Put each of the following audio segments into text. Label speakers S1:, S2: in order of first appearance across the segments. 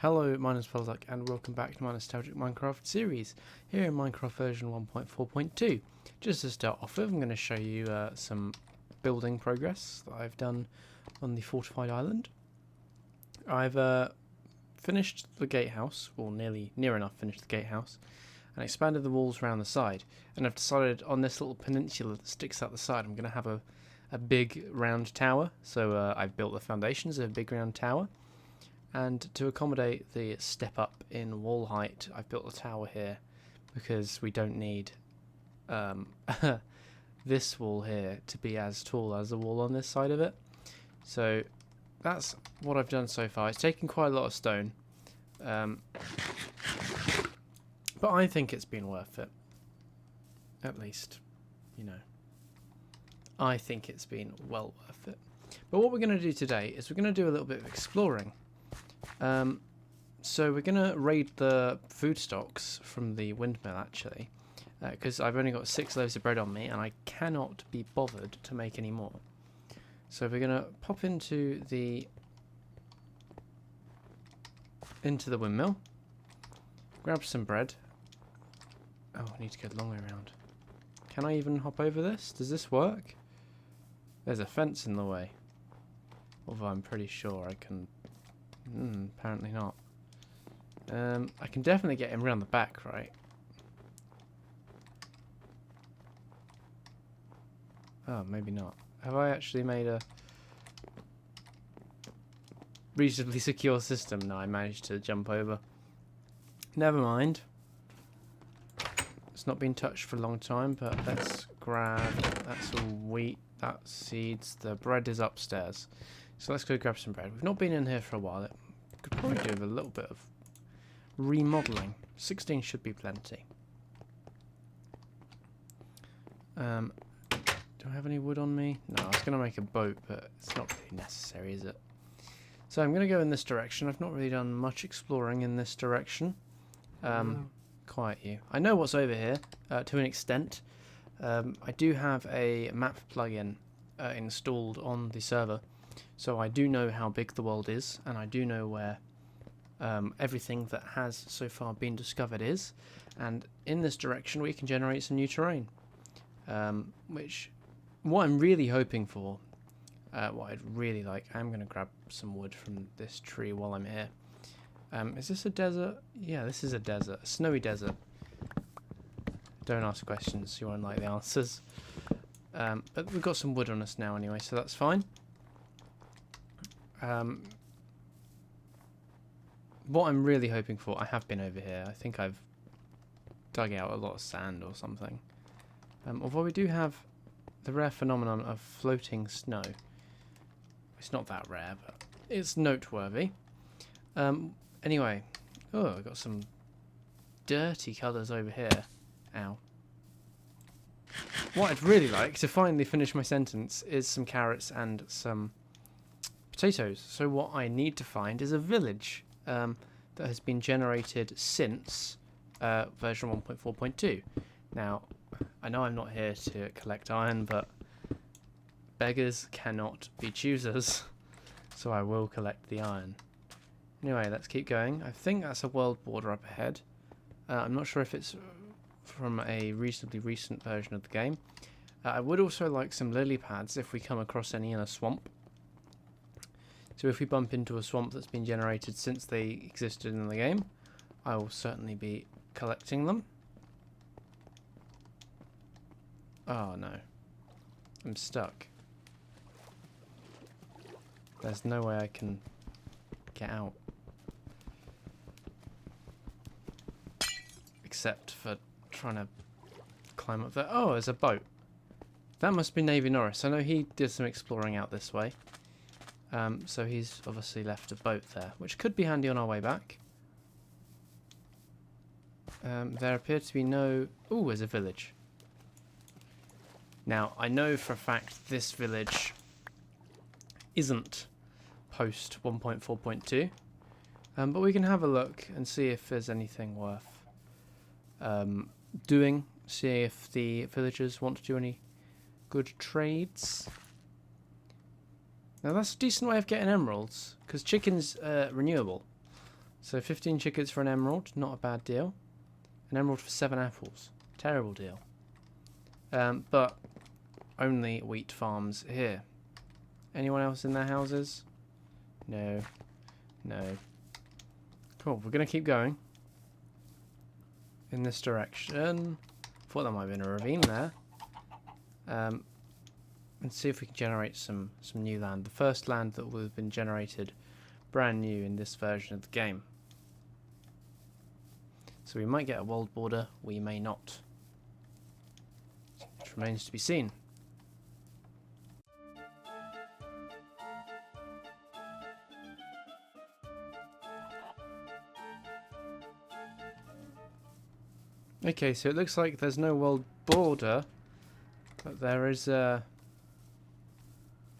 S1: Hello, my name is Puddleduck and welcome back to my nostalgic Minecraft series, here in Minecraft version 1.4.2. Just to start off with, I'm going to show you some building progress that I've done on the fortified island. I've finished the gatehouse, or near enough finished the gatehouse, and expanded the walls around the side. And I've decided on this little peninsula that sticks out the side, I'm going to have a big round tower. So I've built the foundations of a big round tower. And to accommodate the step up in wall height, I've built a tower here because we don't need this wall here to be as tall as the wall on this side of it. So that's what I've done so far. It's taken quite a lot of stone, but I think it's been worth it. At least, you know, I think it's been well worth it. But what we're going to do today is we're going to do a little bit of exploring. So we're going to raid the food stocks from the windmill actually, because I've only got 6 loaves of bread on me and I cannot be bothered to make any more. So we're going to pop into the windmill, grab some bread. Oh, I need to go the long way around. Can I even hop over this? Does this work? There's a fence in the way. Although I'm pretty sure I can... apparently not. I can definitely get him around the back, right? Oh, maybe not. Have I actually made a reasonably secure system? No, I managed to jump over. Never mind. It's not been touched for a long time, but let's grab... That's all wheat, that's seeds. The bread is upstairs. So let's go grab some bread. We've not been in here for a while. It could probably do with a little bit of remodelling. 16 should be plenty. Do I have any wood on me? No, I was going to make a boat, but it's not really necessary, is it? So I'm going to go in this direction. I've not really done much exploring in this direction. Quiet you. I know what's over here, to an extent. I do have a map plugin installed on the server. So I do know how big the world is, and I do know where everything that has so far been discovered is. And in this direction we can generate some new terrain. Which, what I'm really hoping for, what I'd really like, I'm going to grab some wood from this tree while I'm here. Is this a desert? Yeah, this is a desert, a snowy desert. Don't ask questions, you won't like the answers. But we've got some wood on us now anyway, so that's fine. What I'm really hoping for, I have been over here. I think I've dug out a lot of sand or something. Although we do have the rare phenomenon of floating snow. It's not that rare, but it's noteworthy. Anyway, oh, I've got some dirty colours over here. Ow. What I'd really like to finally finish my sentence is some carrots and some potatoes. So what I need to find is a village that has been generated since version 1.4.2. Now, I know I'm not here to collect iron, but beggars cannot be choosers, so I will collect the iron. Anyway, let's keep going. I think that's a world border up ahead. I'm not sure if it's from a reasonably recent version of the game. I would also like some lily pads if we come across any in a swamp. So if we bump into a swamp that's been generated since they existed in the game, I will certainly be collecting them. Oh no. I'm stuck. There's no way I can get out. Except for trying to climb up there. Oh, there's a boat. That must be Navy Norris. I know he did some exploring out this way. So he's obviously left a boat there, which could be handy on our way back. There appear to be no... Ooh, there's a village. Now, I know for a fact this village isn't post 1.4.2, but we can have a look and see if there's anything worth doing. See if the villagers want to do any good trades. Now that's a decent way of getting emeralds, because chicken's renewable. So 15 chickens for an emerald, not a bad deal. An emerald for 7 apples, terrible deal. But only wheat farms here. Anyone else in their houses? No. No. Cool, we're going to keep going. In this direction. Thought there might have been a ravine there. And see if we can generate some new land. The first land that will have been generated brand new in this version of the game. So we might get a world border, we may not. Which remains to be seen. Okay, so it looks like there's no world border, but there is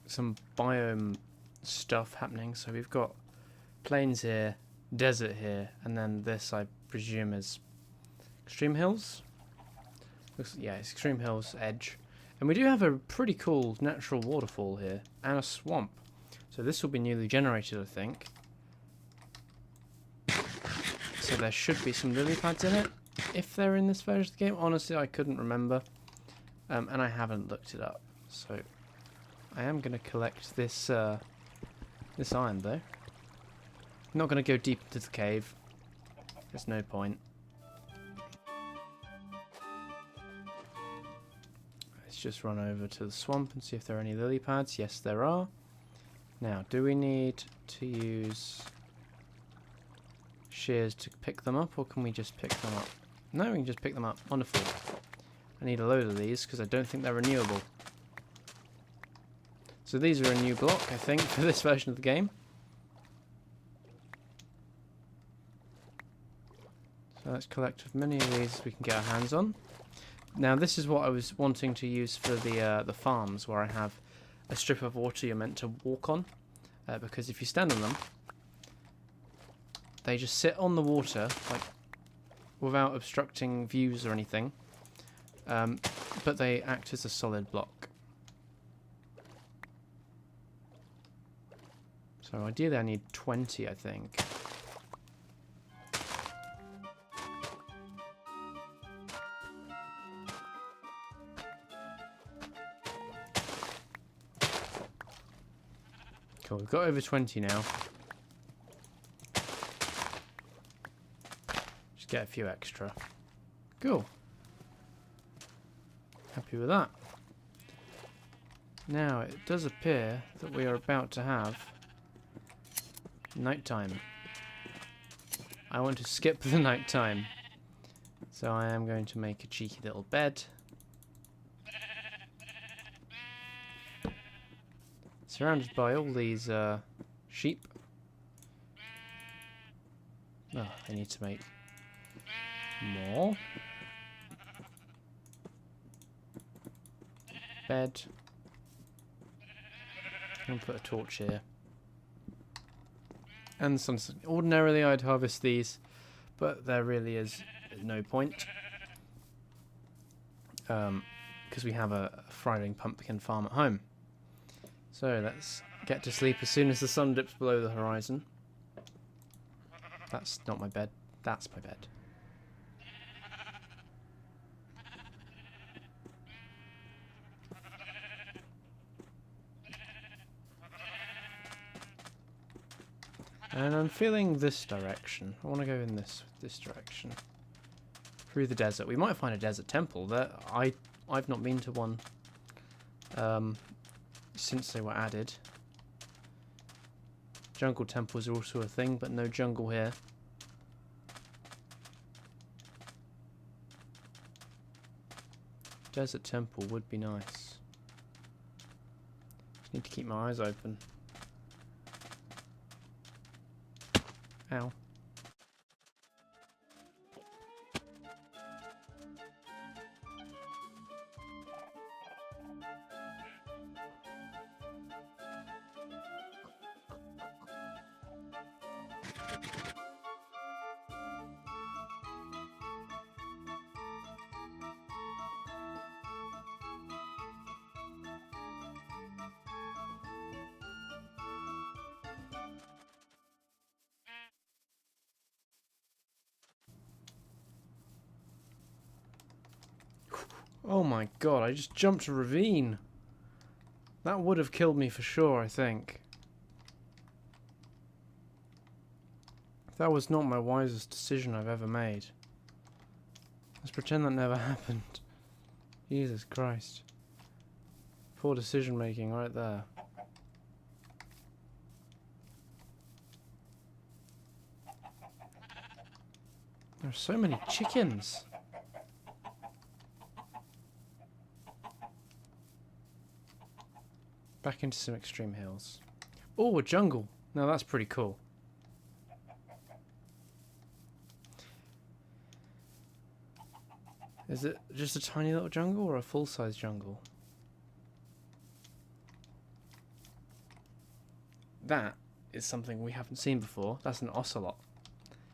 S1: some biome stuff happening. So we've got plains here, desert here, and then this I presume is Extreme Hills. Yeah, it's Extreme Hills edge. And we do have a pretty cool natural waterfall here, and a swamp. So this will be newly generated, I think. So there should be some lily pads in it. If they're in this version of the game, honestly, I couldn't remember, and I haven't looked it up. So I am going to collect this this iron, though. I'm not going to go deep into the cave. There's no point. Let's just run over to the swamp and see if there are any lily pads. Yes, there are. Now, do we need to use shears to pick them up, or can we just pick them up? No, we can just pick them up. Wonderful. I need a load of these because I don't think they're renewable. So these are a new block, I think, for this version of the game. So let's collect as many of these as we can get our hands on. Now this is what I was wanting to use for the farms, where I have a strip of water you're meant to walk on. Because if you stand on them, they just sit on the water, like, without obstructing views or anything, but they act as a solid block. So ideally I need 20, I think. Cool, we've got over 20 now. Get a few extra. Cool. Happy with that. Now, it does appear that we are about to have nighttime. I want to skip the nighttime. So I am going to make a cheeky little bed. Surrounded by all these sheep. Oh, I need to make more. Bed. I'm gonna put a torch here. And some. Ordinarily I'd harvest these, but there really is no point. Because we have a thriving pumpkin farm at home. So let's get to sleep as soon as the sun dips below the horizon. That's not my bed. That's my bed. And I'm feeling this direction. I want to go in this direction. Through the desert. We might find a desert temple. I've not been to one since they were added. Jungle temples are also a thing, but no jungle here. Desert temple would be nice. Just need to keep my eyes open. Ow. Oh my god, I just jumped a ravine. That would have killed me for sure, I think. That was not my wisest decision I've ever made. Let's pretend that never happened. Jesus Christ. Poor decision making right there. There are so many chickens. Back into some extreme hills. Oh, a jungle. Now that's pretty cool. Is it just a tiny little jungle or a full-size jungle? That is something we haven't seen before. That's an ocelot.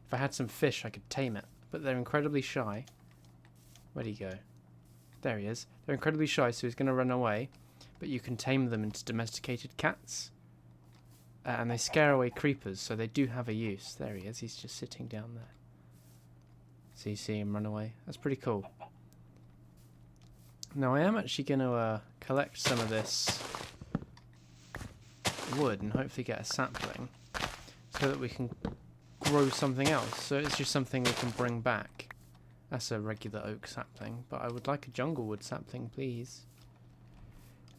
S1: If I had some fish, I could tame it. But they're incredibly shy. Where'd he go? There he is. They're incredibly shy, so he's going to run away. But you can tame them into domesticated cats. And they scare away creepers, so they do have a use. There he is. He's just sitting down there. So you see him run away. That's pretty cool. Now I am actually going to collect some of this wood and hopefully get a sapling so that we can grow something else. So it's just something we can bring back. That's a regular oak sapling, but I would like a jungle wood sapling, please.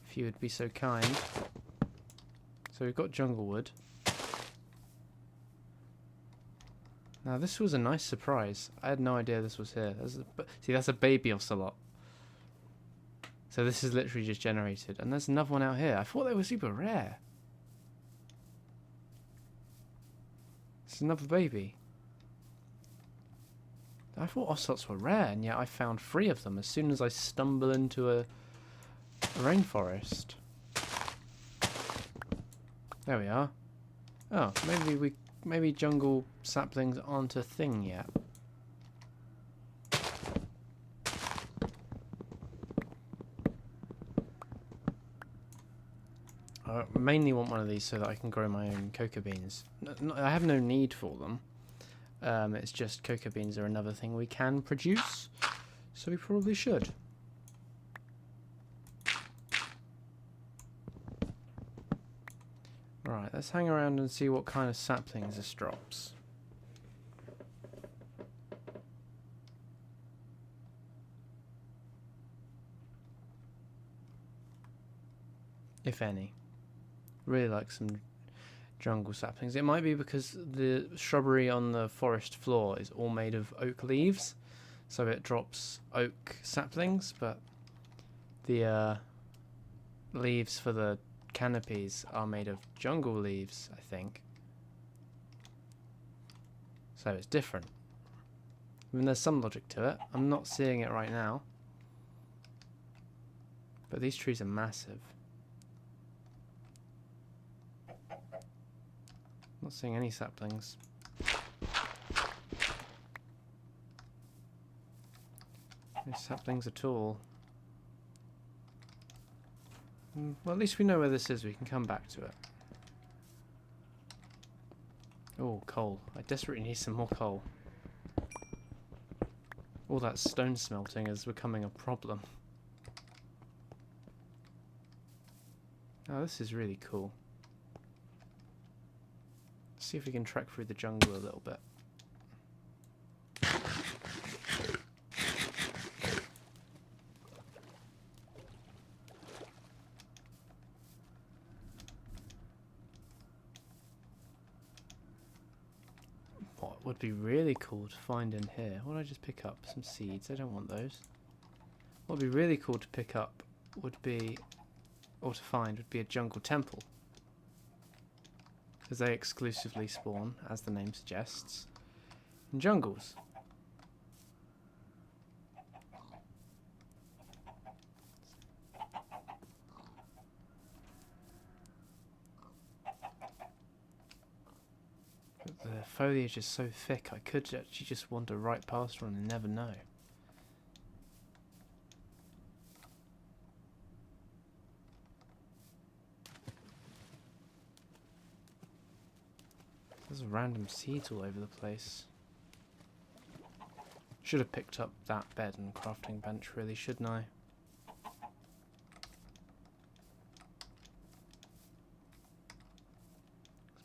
S1: If you would be so kind. So we've got jungle wood. Now this was a nice surprise. I had no idea this was here. See, that's a baby ocelot. So this is literally just generated. And there's another one out here. I thought they were super rare. It's another baby. I thought ocelots were rare, and yet I found 3 of them as soon as I stumble into a rainforest. There we are. Oh, maybe jungle saplings aren't a thing yet. I mainly want one of these so that I can grow my own cocoa beans. I have no need for them. It's just cocoa beans are another thing we can produce, so we probably should. Right, let's hang around and see what kind of saplings this drops. If any. Really like some jungle saplings. It might be because the shrubbery on the forest floor is all made of oak leaves, so it drops oak saplings, but the leaves for the canopies are made of jungle leaves, I think. So it's different. I mean, there's some logic to it. I'm not seeing it right now. But these trees are massive. Not seeing any saplings. No saplings at all. Well, at least we know where this is. We can come back to it. Oh, coal. I desperately need some more coal. All that stone smelting is becoming a problem. Oh, this is really cool. Let's see if we can trek through the jungle a little bit. What would be really cool to find in here? What did I just pick up? Some seeds. I don't want those. What would be really cool to pick up would be, or to find, would be a jungle temple. Because they exclusively spawn, as the name suggests, in jungles. But the foliage is so thick, I could actually just wander right past one and never know. There's random seeds all over the place. Should have picked up that bed and crafting bench, really, shouldn't I?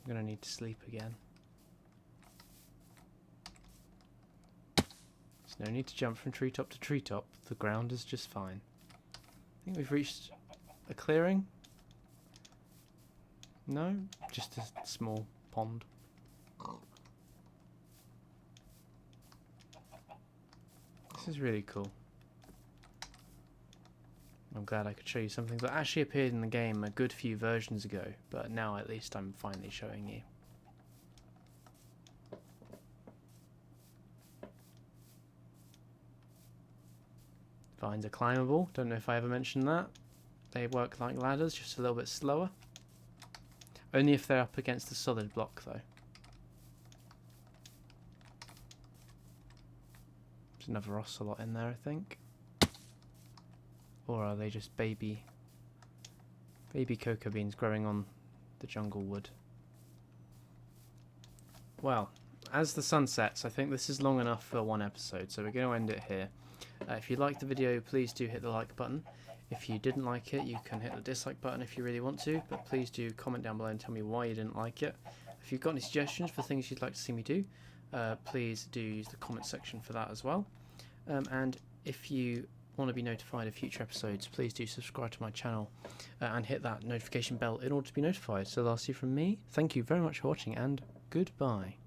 S1: I'm going to need to sleep again. There's no need to jump from treetop to treetop. The ground is just fine. I think we've reached a clearing. No? Just a small pond. This is really cool. I'm glad I could show you something that actually appeared in the game a good few versions ago, but now at least I'm finally showing you. Vines are climbable, don't know if I ever mentioned that. They work like ladders, just a little bit slower. Only if they're up against a solid block though. There's another ocelot in there, I think. Or are they just baby cocoa beans growing on the jungle wood? Well, as the sun sets, I think this is long enough for one episode, so we're going to end it here. If you liked the video, please do hit the like button. If you didn't like it, you can hit the dislike button if you really want to, but please do comment down below and tell me why you didn't like it. If you've got any suggestions for things you'd like to see me do, please do use the comment section for that as well. And if you want to be notified of future episodes, please do subscribe to my channel and hit that notification bell in order to be notified. So lastly from me, thank you very much for watching and goodbye.